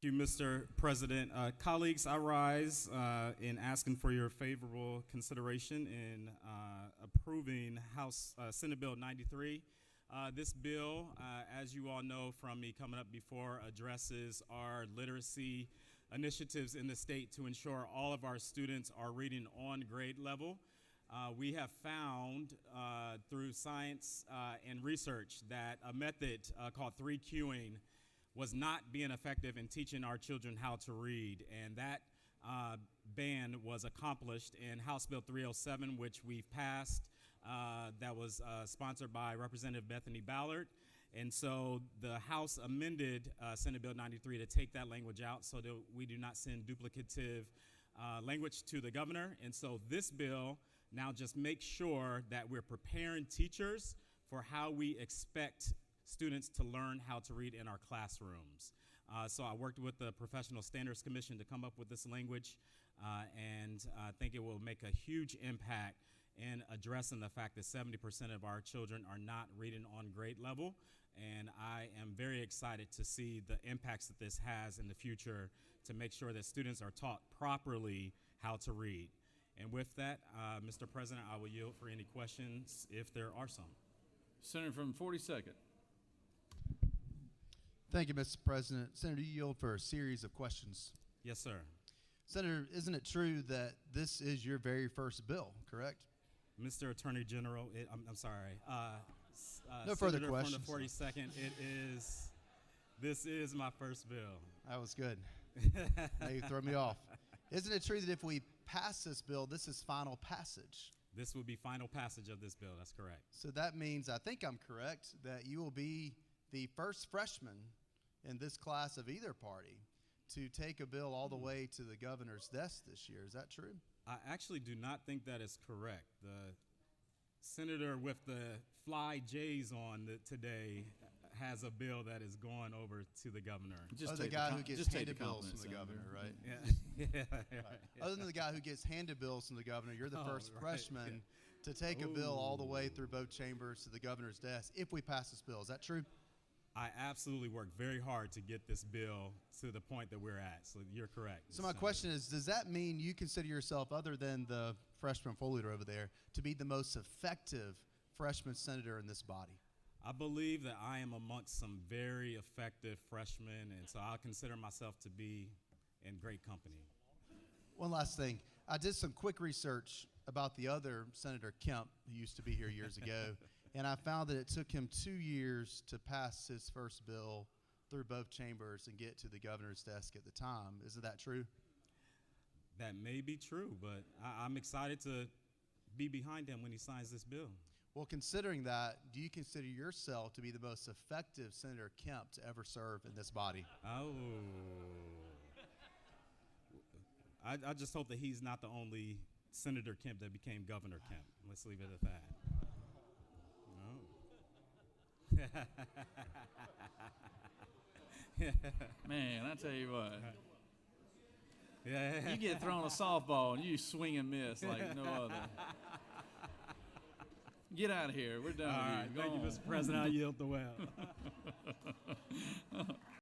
Thank you, Mr. President. Colleagues, I rise in asking for your favorable consideration in approving House Senate Bill 93. This bill, as you all know from me coming up before, addresses our literacy initiatives in the state to ensure all of our students are reading on grade level. We have found through science and research that a method called 3Qing was not being effective in teaching our children how to read, and that ban was accomplished in House Bill 307, which we've passed, that was sponsored by Representative Bethany Ballard. And so the House amended Senate Bill 93 to take that language out so that we do not send duplicative language to the governor. And so this bill now just makes sure that we're preparing teachers for how we expect students to learn how to read in our classrooms. So I worked with the Professional Standards Commission to come up with this language, and I think it will make a huge impact in addressing the fact that 70% of our children are not reading on grade level. And I am very excited to see the impacts that this has in the future to make sure that students are taught properly how to read. And with that, Mr. President, I will yield for any questions if there are some. Senator from 42nd. Thank you, Mr. President. Senator, you yield for a series of questions. Yes, sir. Senator, isn't it true that this is your very first bill, correct? Mr. Attorney General, I'm sorry. No further Senator questions. From the 42nd, this is my first bill. That was good. Now you throw me off. Isn't it true that if we pass this bill, this is final passage? This will be final passage of this bill, that's correct. So that means, I think I'm correct, that you will be the first freshman in this class of either party to take a bill all the way to the governor's desk this year. Is that true? I actually do not think that is correct. The senator with the fly J's on today has a bill that is going over to the governor. The guy who gets handed bills from the governor, right? Yeah. Yeah. Right. Other than the guy who gets handed bills from the governor, you're the first freshman to take a bill all the way through both chambers to the governor's desk if we pass this bill. Is that true? I absolutely worked very hard to get this bill to the point that we're at, so you're correct. So my question is, does that mean you consider yourself, other than the freshman floor leader over there, to be the most effective freshman senator in this body? I believe that I am amongst some very effective freshmen, and so I consider myself to be in great company. One last thing. I did some quick research about the other Senator Kemp, who used to be here years ago, and I found that it took him 2 years to pass his first bill through both chambers and get to the governor's desk at the time. Isn't that true? That may be true, but I'm excited to be behind him when he signs this bill. Well, considering that, do you consider yourself to be the most effective Senator Kemp to ever serve in this body? Oh. I just hope that he's not the only Senator Kemp that became Governor Kemp. Let's leave it at that. Man, I tell you what. Yeah. You get thrown a softball and you swing and miss like no other. Get out of here. We're done. All right. With you. Thank you, Mr. President. I yield the well.